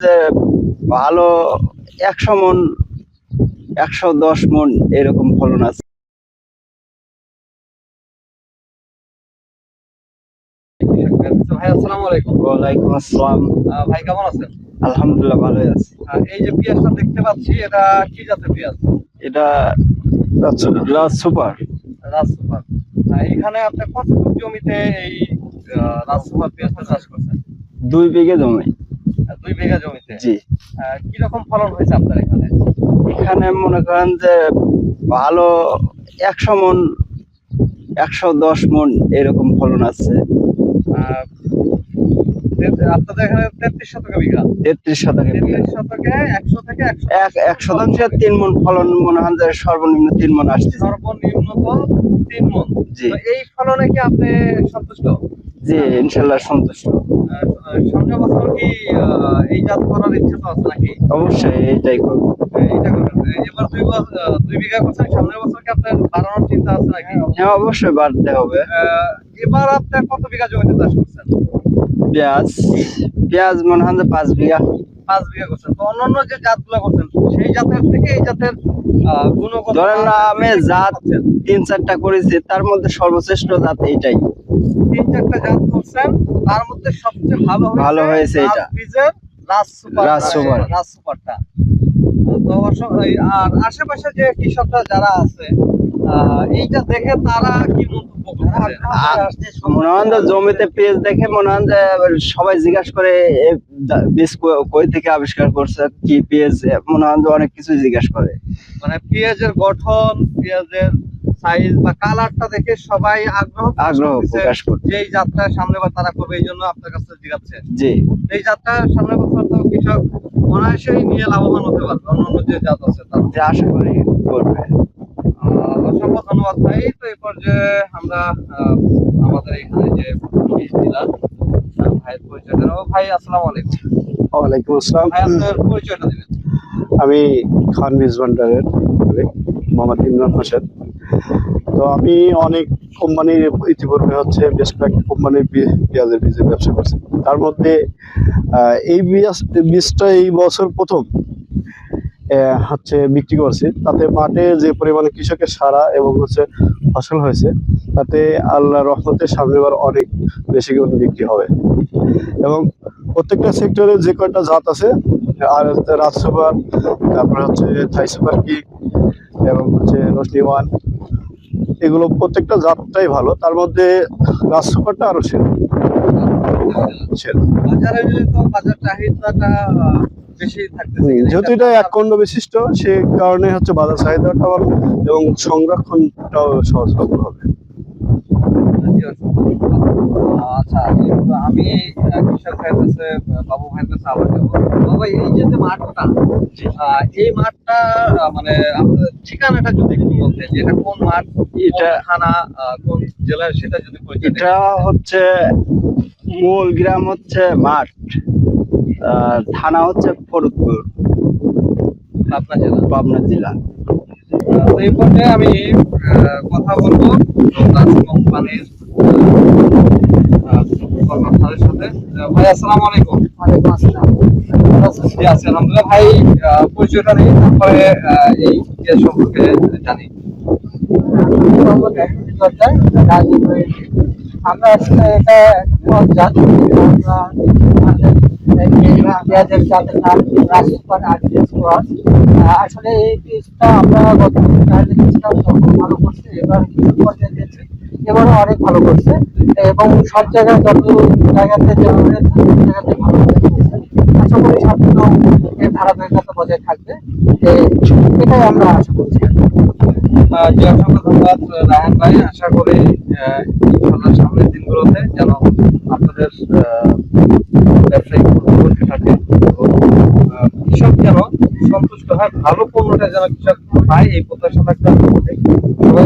যে ভালো ১০০ মণ ১১০ মণ এরকম ফলন আছে। ভাই আসসালামু আলাইকুম। ওয়ালাইকুম আসসালাম। ভাই কেমন আছেন? আলহামদুলিল্লাহ ভালোই আছি। এই যে পেঁয়াজটা দেখতে পাচ্ছি, এটা কি জাতের পেঁয়াজ? এটা রাজ সুপার। রাজ সুপার। এখানে আপনি কতটুকু জমিতে এই রাজ সুপার পেঁয়াজটা চাষ করছেন? ২ বিঘে জমি। ২ বিঘা জমিতে। জি। কি রকম ফলন হয়েছে আপনার এখানে? এখানে মনে করেন যে ভালো ১০০ মণ ১১০ মণ এরকম ফলন আছে। আহ, আপনাদের এখানে ৩৩ শতকে বিঘা। ৩৩ শতকে বিঘা। ৩৩ শতকে ১০০ থেকে ১ শতাংশে ৩ মণ ফলন মনে হয় যে সর্বনিম্ন ৩ মণ আসছে। সর্বনিম্ন তো ৩ মণ। জি। তো এই ফলনে কি আপনি সন্তুষ্ট? জি ইনশাল্লাহ সন্তুষ্ট। সামনের বছর কি এই জাত করার ইচ্ছা তো আছে নাকি? অবশ্যই এইটাই করব। এইটা করবেন। এবার ২ বিঘা করছেন, সামনের বছর কি আপনার বাড়ানোর চিন্তা আছে নাকি? হ্যাঁ অবশ্যই বাড়তে হবে। এবার আপনি কত বিঘা জমিতে চাষ করছেন? পেঁয়াজ মনে হয় যে ৫ বিঘা। ৫ বিঘা করছেন। তো অন্যান্য যে জাতগুলো করছেন সেই জাতের থেকে এই জাতের গুণগত ধরেন না আমি মান জাত পাচ্ছেন? ৩-৪টা করেছি, তার মধ্যে সর্বশ্রেষ্ঠ জাত এইটাই। ৩-৪টা জাত করছেন, তার মধ্যে সবচেয়ে ভালো হয়েছে এটা। বীজের রাজ সুপার। রাজ সুপার। রাজ সুপারটা। তো অবশ্য আর আশেপাশে যে কৃষকরা যারা আছে এইটা দেখে তারা কি মন্তব্য করছে? মনে হয় যে জমিতে পেঁয়াজ দেখে মনে হয় যে সবাই জিজ্ঞাসা করে এ বীজ কই থেকে আবিষ্কার করছে, কি পেঁয়াজ, মনে হয় যে অনেক কিছু জিজ্ঞাসা করে। মানে পেঁয়াজের গঠন, পেঁয়াজের সাইজ বা কালারটা দেখে সবাই আগ্রহ প্রকাশ করছে। যে এই যাত্রা সামনেবার তারা করবে, এই জন্য আপনার কাছে জিজ্ঞাসা। জি। এই যাত্রা সামনে বছর তো কৃষক অনায়াসেই নিয়ে লাভবান হতে পারবে অন্যান্য যে জাত আছে তার। যে আশা করি করবে। অসংখ্য ধন্যবাদ ভাই। তো এই পর্যায়ে আমরা আমাদের এখানে যে বীজ ডিলার ভাইয়ের পরিচয় দেন। ভাই আসসালামু আলাইকুম। ওয়ালাইকুম আসসালাম। ভাই আপনার পরিচয়টা দিবেন। আমি খান বীজ ভান্ডারের মোহাম্মদ ইমরান হোসেন। তো আমি অনেক কোম্পানির ইতিপূর্বে বেশ কয়েকটি কোম্পানির পেঁয়াজের বীজের ব্যবসা করছি। তার মধ্যে এই বীজটা এই বছর প্রথম বিক্রি করছি। তাতে মাঠে যে পরিমাণে কৃষকের সাড়া এবং ফসল হয়েছে, তাতে আল্লাহ রহমতে সামনেবার অনেক বেশি বিক্রি হবে। এবং প্রত্যেকটা সেক্টরে যে কয়টা জাত আছে, আর রাজ সুপার, তারপরে থাই সুপার কিক এবং রোশনি ওয়ান, এগুলো প্রত্যেকটা জাতটাই ভালো। তার মধ্যে রাজ সুপারটা আরো সেরা। বাজারে তো বাজার চাহিদাটা বেশি থাকতেছে, যেহেতু এটা এক খণ্ড বিশিষ্ট, সে কারণে বাজার চাহিদাটা ভালো এবং সংরক্ষণটাও সহজলভ্য হবে। আচ্ছা, আমি কৃষক ভাইয়ের কাছে, বাবু ভাইয়ের কাছে আবার যাবো। বাবা, এই যে মাঠটা, এই মাঠটা মানে আপনার ঠিকানাটা যদি একটু বলতেন, যে এটা কোন মাঠ, এটা থানা, কোন জেলার, সেটা যদি পরিচয় দিতেন। এটা মূল গ্রাম মাঠ, থানা ফরিদপুর, পাবনা জেলা। তো এই পর্যায়ে আমি কথা বলবো রাজ কোম্পানির কর্মচারীর সাথে। ভাই আসসালামু আলাইকুম। ওয়ালাইকুম আসসালাম। জি আছি আলহামদুলিল্লাহ। ভাই পরিচয়টা নিই, তারপরে এই পেঁয়াজ সম্পর্কে জানি। আমরা আসলে এটা জাত, পেঁয়াজের জাতের নাম রাজ সুপার আরডিএস ক্রস। আসলে এই বীজটা আমরা গত চাইলে দিয়েছিলাম, তখন ভালো করছে। এবার কিছু পর্যায়ে দিয়েছি, এবারও অনেক ভালো করছে এবং সব জায়গায় যত জায়গাতে দেওয়া হয়েছে সব জায়গাতে ভালো হয়েছে। আশা করি সামনেও এর ধারাবাহিকতা বজায় থাকবে, এটাই আমরা আশা করছি। জি, অসংখ্য ধন্যবাদ রায়হান ভাই। আশা করি ইনশাআল্লাহ সামনের দিনগুলোতে যেন আপনাদের ব্যবসায়িক উন্নতি থাকে এবং কৃষক যেন সন্তুষ্ট হয়, ভালো পণ্যটা যেন কৃষক পায়, এই প্রত্যাশা থাকতে সবাই।